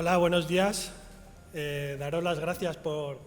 Hola, buenos días. Daros las gracias por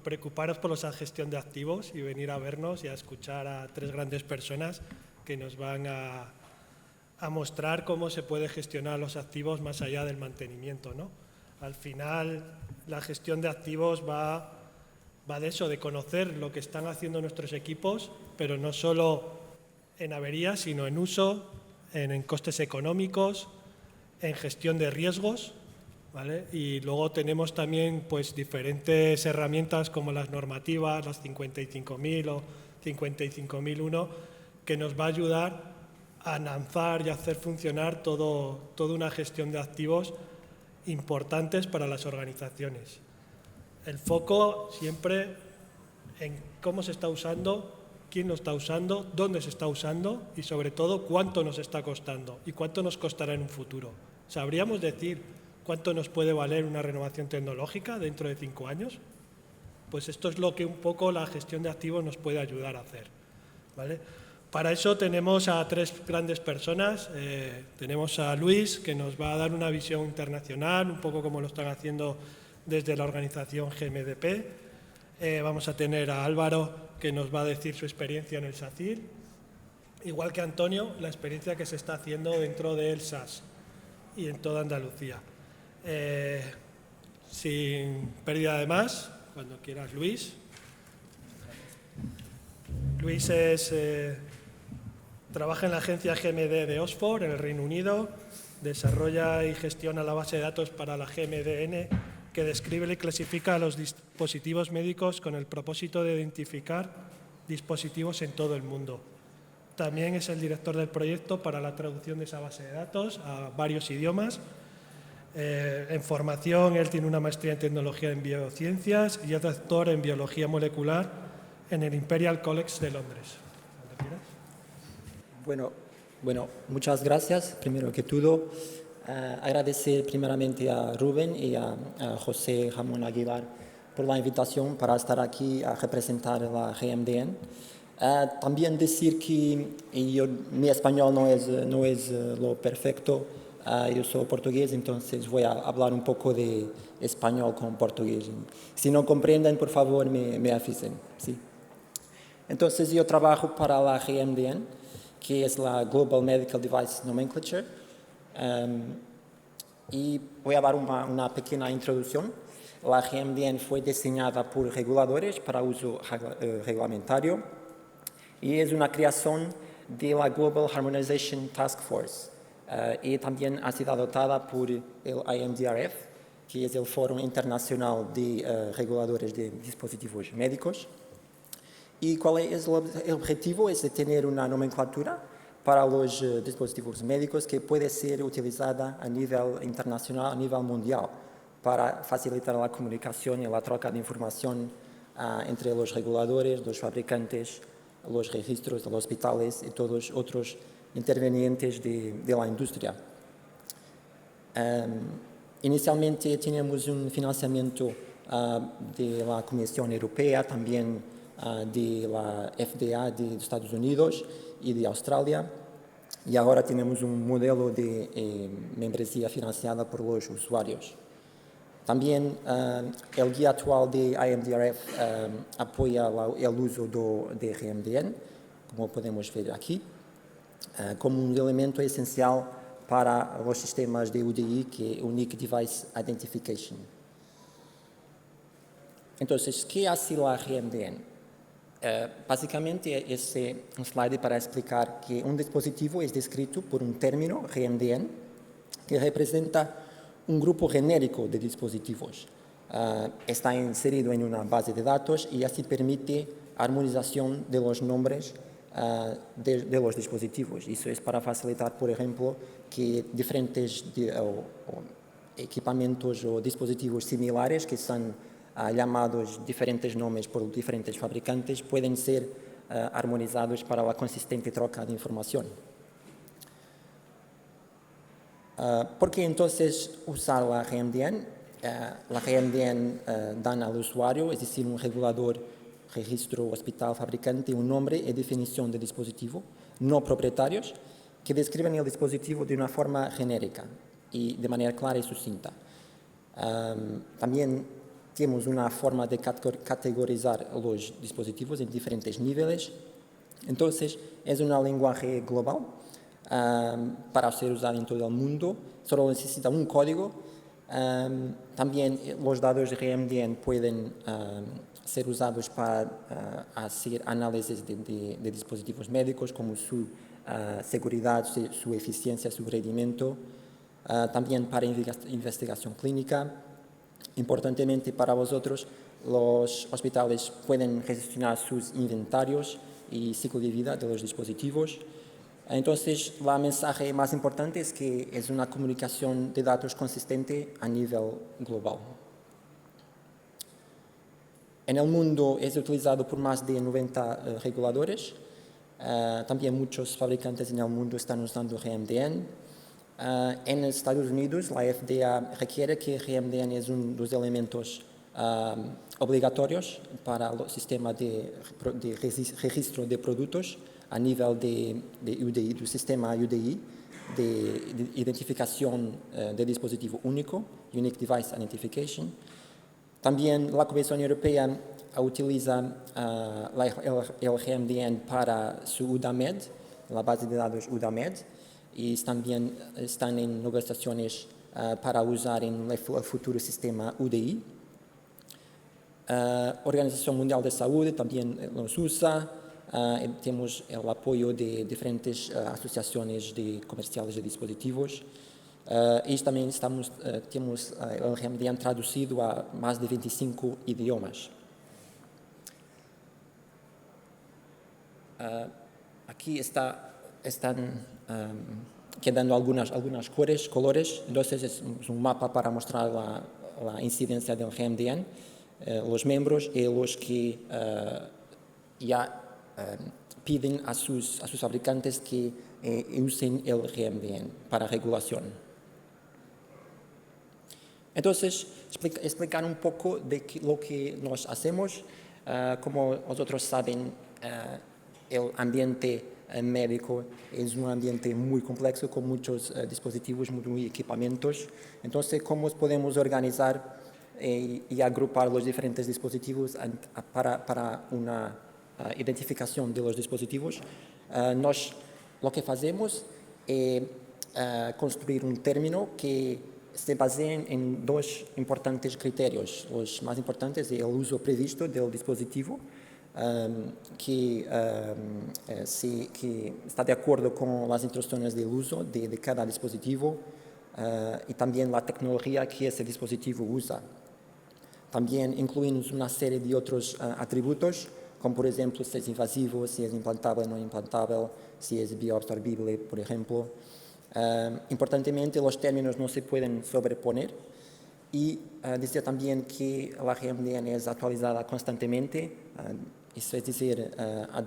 preocuparos por la gestión de activos y venir a vernos y a escuchar a tres grandes personas que nos van a mostrar cómo se puede gestionar los activos más allá del mantenimiento, ¿no? Al final, la gestión de activos va de eso, de conocer lo que están haciendo nuestros equipos, pero no solo en averías, sino en uso, en costes económicos, en gestión de riesgos, ¿vale? Y luego tenemos también pues, diferentes herramientas como las normativas, las 55.000 o 55.001, que nos va a ayudar a lanzar y hacer funcionar toda una gestión de activos importantes para las organizaciones. El foco siempre en cómo se está usando, quién lo está usando, dónde se está usando y sobre todo cuánto nos está costando y cuánto nos costará en un futuro. ¿Sabríamos decir cuánto nos puede valer una renovación tecnológica dentro de 5 años? Pues esto es lo que un poco la gestión de activos nos puede ayudar a hacer, ¿vale? Para eso tenemos a tres grandes personas. Tenemos a Luis, que nos va a dar una visión internacional, un poco como lo están haciendo desde la organización GMDP. Vamos a tener a Álvaro, que nos va a decir su experiencia en el SACIR, igual que Antonio, la experiencia que se está haciendo dentro del SAS y en toda Andalucía. Sin pérdida de más, cuando quieras, Luis. Luis trabaja en la agencia GMD de Oxford, en el Reino Unido, desarrolla y gestiona la base de datos para la GMDN, que describe y clasifica a los dispositivos médicos con el propósito de identificar dispositivos en todo el mundo. También es el director del proyecto para la traducción de esa base de datos a varios idiomas. En formación, él tiene una maestría en tecnología en biociencias y es doctor en biología molecular en el Imperial College de Londres. Bueno, muchas gracias. Primero que todo, agradecer primeramente a Rubén y a José Ramón Aguilar por la invitación para estar aquí a representar la GMDN. También decir que mi español no es lo perfecto. Yo soy portugués, entonces voy a hablar un poco de español con portugués. Si no comprenden, por favor, me avisen. ¿Sí? Entonces, yo trabajo para la GMDN, que es la Global Medical Device Nomenclature, y voy a dar una pequeña introducción. La GMDN fue diseñada por reguladores para uso reglamentario y es una creación de la Global Harmonization Task Force y también ha sido adoptada por el IMDRF, que es el Foro Internacional de Reguladores de Dispositivos Médicos. ¿Y cuál es el objetivo? Es de tener una nomenclatura para los dispositivos médicos que puede ser utilizada a nivel internacional, a nivel mundial, para facilitar la comunicación y la troca de información entre los reguladores, los fabricantes, los registros de los hospitales y todos otros intervenientes de la industria. Inicialmente teníamos un financiamiento de la Comisión Europea, también de la FDA de Estados Unidos y de Australia, y ahora tenemos un modelo de membresía financiada por los usuarios. También el guía actual de IMDRF apoya el uso de GMDN, como podemos ver aquí, como un elemento esencial para los sistemas de UDI, que es Unique Device Identification. Entonces, ¿qué hace la GMDN? Básicamente es un slide para explicar que un dispositivo es descrito por un término, GMDN, que representa un grupo genérico de dispositivos. Está inserido en una base de datos y así permite armonización de los nombres de los dispositivos. Eso es para facilitar, por ejemplo, que diferentes equipamientos o dispositivos similares que son llamados diferentes nombres por diferentes fabricantes pueden ser armonizados para la consistente troca de información. ¿Por qué entonces usar la GMDN? La GMDN da al usuario, es decir, un regulador, registro, hospital, fabricante, un nombre y definición de dispositivo no propietarios que describen el dispositivo de una forma genérica y de manera clara y sucinta. También tenemos una forma de categorizar los dispositivos en diferentes niveles. Entonces, es un lenguaje global para ser usado en todo el mundo. Solo necesita un código. También los datos de RMDN pueden ser usados para hacer análisis de dispositivos médicos, como su seguridad, su eficiencia, su rendimiento. También para investigación clínica. Importantemente para vosotros, los hospitales pueden gestionar sus inventarios y ciclo de vida de los dispositivos. Entonces, el mensaje más importante es que es una comunicación de datos consistente a nivel global. En el mundo es utilizado por más de 90 reguladores. También muchos fabricantes en el mundo están usando RMDN. En Estados Unidos, la FDA requiere que RMDN es uno de los elementos obligatorios para el sistema de registro de productos a nivel de UDI, del sistema UDI, de identificación de dispositivo único, Unique Device Identification. También la Comisión Europea utiliza el RMDN para su UDAMED, la base de datos UDAMED, y también están en negociaciones para usar en el futuro sistema UDI. Organización Mundial de Salud también los usa. Tenemos el apoyo de diferentes asociaciones comerciales de dispositivos. Y también tenemos el RMDN traducido a más de 25 idiomas. Aquí están quedando algunos colores. Entonces es un mapa para mostrar la incidencia del RMDN, los miembros y los que ya piden a sus fabricantes que usen el RMDN para regulación. Entonces, explicar un poco de lo que nos hacemos. Como vosotros saben, el ambiente médico es un ambiente muy complejo con muchos dispositivos, muchos equipamientos. Entonces, ¿cómo podemos organizar y agrupar los diferentes dispositivos para una identificación de los dispositivos? Lo que hacemos es construir un término que se base en dos importantes criterios. Los más importantes es el uso previsto del dispositivo, que está de acuerdo con las instrucciones de uso de cada dispositivo, y también la tecnología que ese dispositivo usa. También incluimos una serie de otros atributos, como por ejemplo si es invasivo, si es implantable o no implantable, si es bioabsorbible, por ejemplo. Importantemente, los términos no se pueden sobreponer. Y decía también que la RMDN es actualizada constantemente, eso es decir,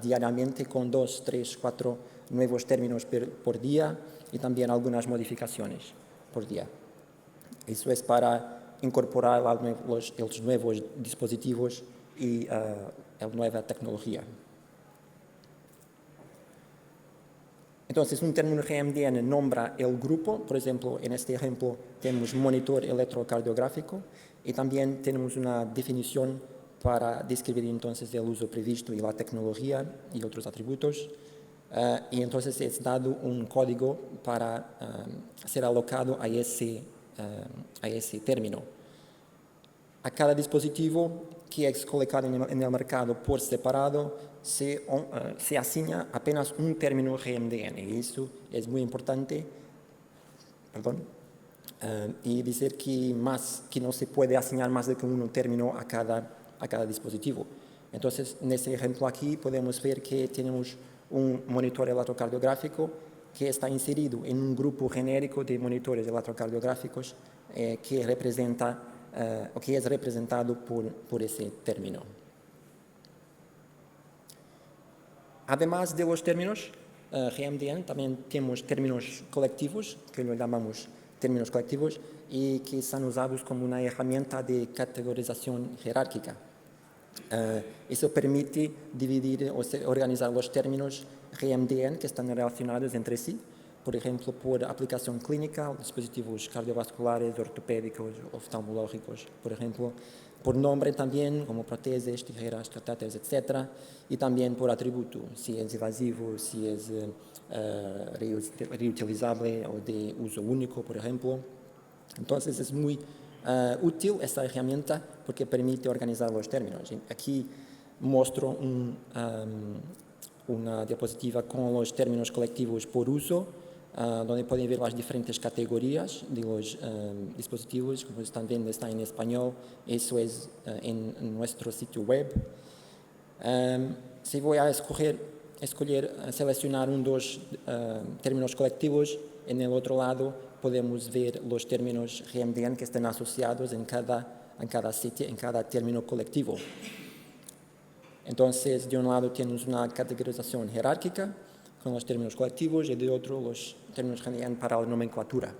diariamente con 2, 3, 4 nuevos términos por día y también algunas modificaciones por día. Eso es para incorporar los nuevos dispositivos y la nueva tecnología. Entonces, un término RMDN nombra el grupo. Por ejemplo, en este ejemplo tenemos monitor electrocardiográfico y también tenemos una definición para describir entonces el uso previsto y la tecnología y otros atributos. Y entonces es dado un código para ser alocado a ese término. A cada dispositivo que es colocado en el mercado por separado se asigna apenas un término RMDN, y eso es muy importante. Y decir que no se puede asignar más de un término a cada dispositivo. Entonces, en este ejemplo aquí podemos ver que tenemos un monitor electrocardiográfico que está inserido en un grupo genérico de monitores electrocardiográficos que representa o que es representado por ese término. Además de los términos RMDN, también tenemos términos colectivos, que lo llamamos términos colectivos, y que están usados como una herramienta de categorización jerárquica. Eso permite dividir o organizar los términos RMDN que están relacionados entre sí por ejemplo, por aplicación clínica, dispositivos cardiovasculares, ortopédicos, oftalmológicos, por ejemplo, por nombre también, como prótesis, tijeras, catéteres, etc. Y también por atributo, si es invasivo, si es reutilizable o de uso único, por ejemplo. Entonces es muy útil esta herramienta porque permite organizar los términos. Aquí muestro una diapositiva con los términos colectivos por uso, donde pueden ver las diferentes categorías de los dispositivos. Como están viendo, está en español. Eso es en nuestro sitio web. Si voy a seleccionar dos términos colectivos, en el otro lado podemos ver los términos GMDN que están asociados en cada sitio, en cada término colectivo. Entonces, de un lado tenemos una categorización jerárquica con los términos colectivos y de otro los términos GMDN para la nomenclatura.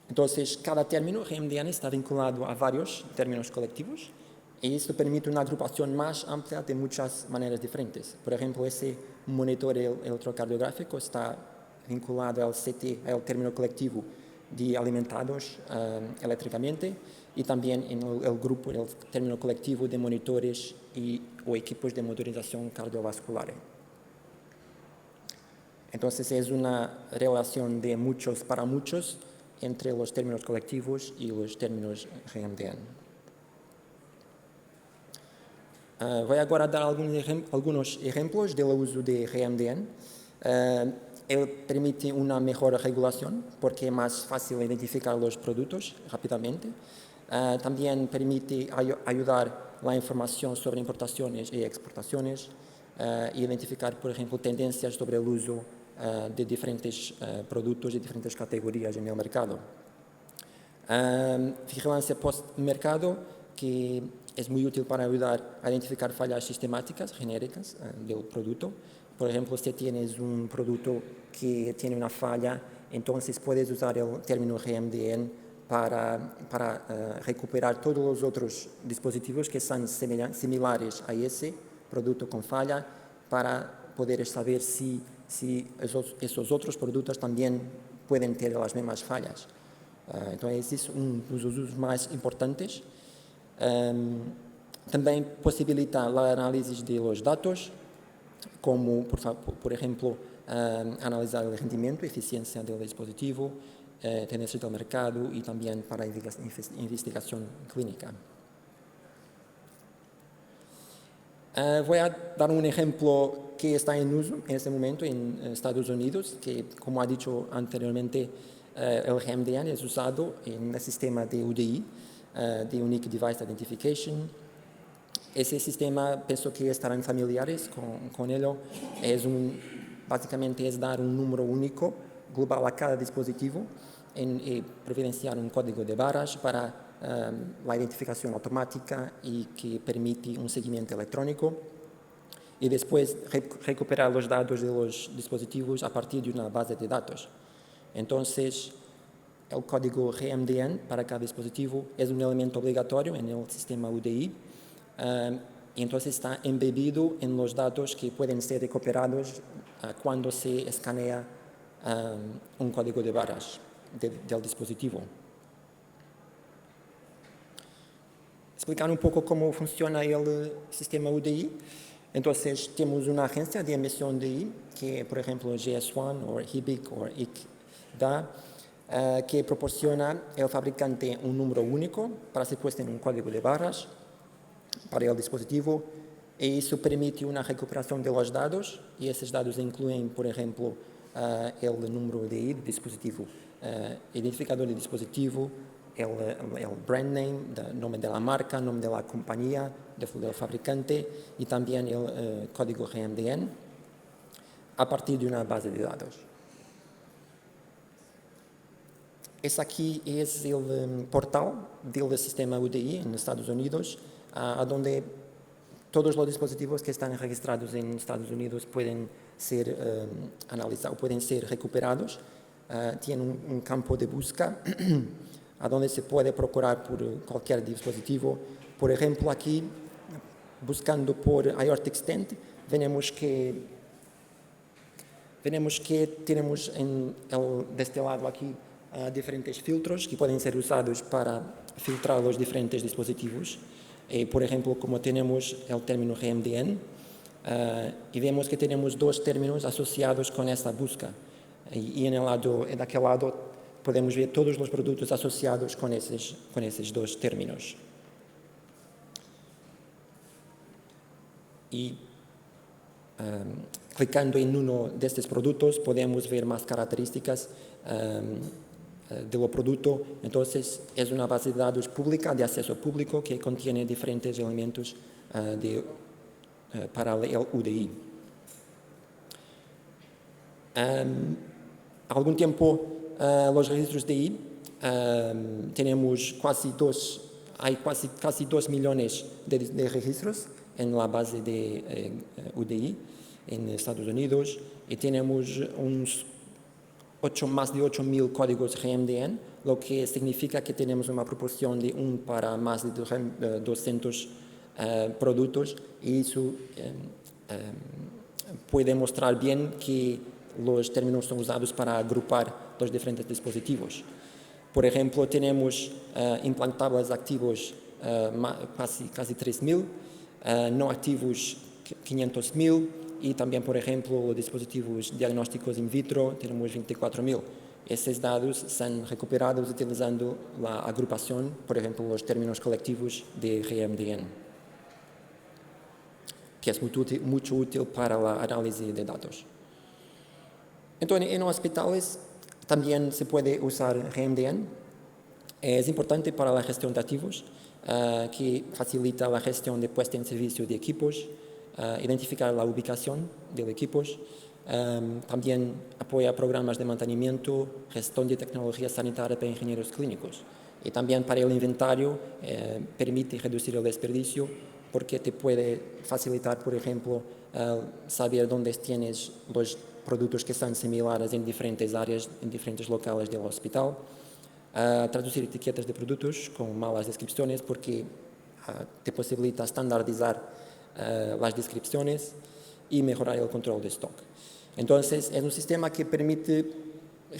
Entonces, cada término GMDN está vinculado a varios términos colectivos y esto permite una agrupación más amplia de muchas maneras diferentes. Por ejemplo, ese monitor electrocardiográfico está vinculado al al término colectivo de alimentados eléctricamente y también en el término colectivo de monitores o equipos de monitorización cardiovascular. Entonces es una relación de muchos para muchos entre los términos colectivos y los términos GMDN. Voy agora a dar algunos ejemplos del uso de GMDN. Él permite una mejor regulación porque es más fácil identificar los productos rápidamente. También permite ayudar la información sobre importaciones y exportaciones, identificar, por ejemplo, tendencias sobre el uso de diferentes productos y diferentes categorías en el mercado. Vigilancia post-mercado, que es muy útil para ayudar a identificar fallas sistemáticas genéricas del producto. Por ejemplo, si tienes un producto que tiene una falla, entonces puedes usar el término GMDN para recuperar todos los otros dispositivos que son similares a ese producto con falla, para poder saber si esos otros productos también pueden tener las mismas fallas. Entonces, es uno de los usos más importantes. También posibilita el análisis de los datos, como, por ejemplo, analizar el rendimiento y eficiencia del dispositivo, tendencias del mercado y también para investigación clínica. Voy a dar un ejemplo que está en uso en este momento en Estados Unidos, que, como ha dicho anteriormente, el GMDN es usado en el sistema de UDI, de Unique Device Identification. Ese sistema, pienso que estarán familiares con él. Básicamente es dar un número único global a cada dispositivo y providenciar un código de barras para la identificación automática y que permite un seguimiento electrónico. Y después recuperar los datos de los dispositivos a partir de una base de datos. Entonces, el código GMDN para cada dispositivo es un elemento obligatorio en el sistema UDI. Y entonces está embebido en los datos que pueden ser recuperados cuando se escanea un código de barras del dispositivo. Explicar un poco cómo funciona el sistema UDI. Entonces, tenemos una agencia de emisión DI, que por ejemplo GS1 o HIBIC o ICDA, que proporciona al fabricante un número único para ser puesto en un código de barras para el dispositivo, y eso permite una recuperación de los datos, y esos datos incluyen, por ejemplo, el número de dispositivo, identificador de dispositivo, el brand name, el nombre de la marca, el nombre de la compañía, del fabricante, y también el código GMDN a partir de una base de datos. Aquí es el portal del sistema UDI en Estados Unidos, a donde todos los dispositivos que están registrados en Estados Unidos pueden ser analizados, pueden ser recuperados. Tiene un campo de búsqueda a donde se puede procurar por cualquier dispositivo. Por ejemplo, aquí, buscando por Aortic Stent, vemos que Veremos que tenemos de este lado aquí diferentes filtros que pueden ser usados para filtrar los diferentes dispositivos. Por ejemplo, como tenemos el término GMDN, y vemos que tenemos dos términos asociados con esta busca. Y en de aquel lado podemos ver todos los productos asociados con esos dos términos. Y clicando en uno de estos productos podemos ver más características de lo producto. Entonces es una base de datos pública, de acceso público, que contiene diferentes elementos para el UDI. Algún tiempo los registros DI tenemos casi 2 millones de registros en la base de UDI en Estados Unidos, y tenemos más de 8.000 códigos GMDN, lo que significa que tenemos una proporción de 1 para más de 200 productos, y eso puede mostrar bien que los términos son usados para agrupar los diferentes dispositivos. Por ejemplo, tenemos implantables activos casi 3.000, no activos 500.000, y también, por ejemplo, los dispositivos diagnósticos in vitro tenemos 24.000. Estos datos son recuperados utilizando la agrupación, por ejemplo, los términos colectivos de GMDN, que es muy útil para la análisis de datos. Entonces, en hospitales también se puede usar GMDN. Es importante para la gestión de activos, que facilita la gestión de puesta en servicio de equipos, identificar la ubicación de equipos, también apoya programas de mantenimiento, gestión de tecnología sanitaria para ingenieros clínicos, y también para el inventario permite reducir el desperdicio, porque te puede facilitar, por ejemplo, saber dónde tienes los productos que son similares en diferentes áreas, en diferentes locales del hospital, traducir etiquetas de productos con malas descripciones, porque te posibilita standardizar las descripciones y mejorar el control de stock. Entonces, es un sistema que permite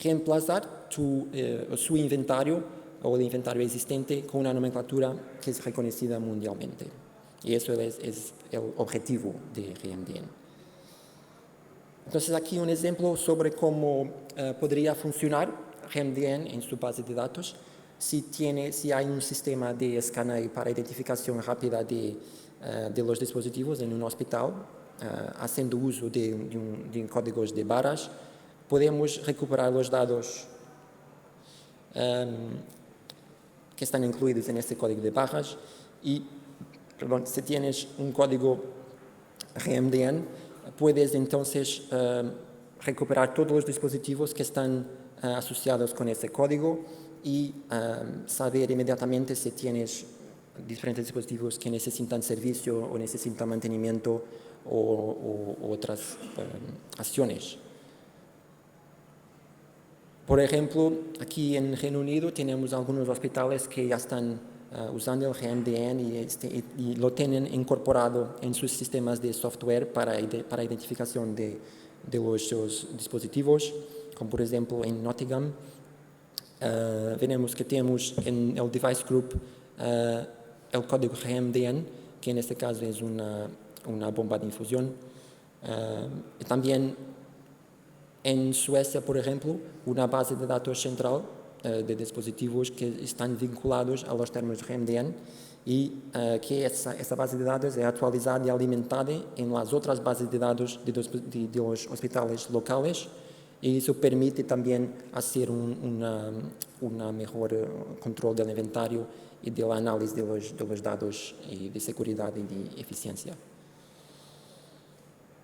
reemplazar su inventario o el inventario existente con una nomenclatura que es reconocida mundialmente. Y eso es el objetivo de GMDN. Entonces, aquí un ejemplo sobre cómo podría funcionar GMDN en su base de datos. Si hay un sistema de escaneo para identificación rápida de los dispositivos en un hospital, haciendo uso de códigos de barras, podemos recuperar los datos que están incluidos en este código de barras, y si tienes un código GMDN, puedes entonces recuperar todos los dispositivos que están asociados con ese código y saber inmediatamente si tienes diferentes dispositivos que necesitan servicio o necesitan mantenimiento o otras acciones. Por ejemplo, aquí en Reino Unido tenemos algunos hospitales que ya están usando el GMDN y lo tienen incorporado en sus sistemas de software para identificación de los dispositivos, como por ejemplo en Nottingham. Vemos que tenemos en el Device Group el código GMDN, que en este caso es una bomba de infusión. También en Suecia, por ejemplo, una base de datos central de dispositivos que están vinculados a los términos GMDN, y que esa base de datos es actualizada y alimentada en las otras bases de datos de los hospitales locales, y eso permite también hacer un mejor control del inventario y del análisis de los datos, y de seguridad y de eficiencia.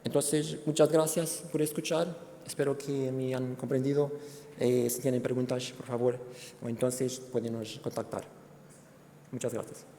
Entonces, muchas gracias por escuchar. Espero que me han comprendido. Si tienen preguntas, por favor, o entonces pueden nos contactar. Muchas gracias.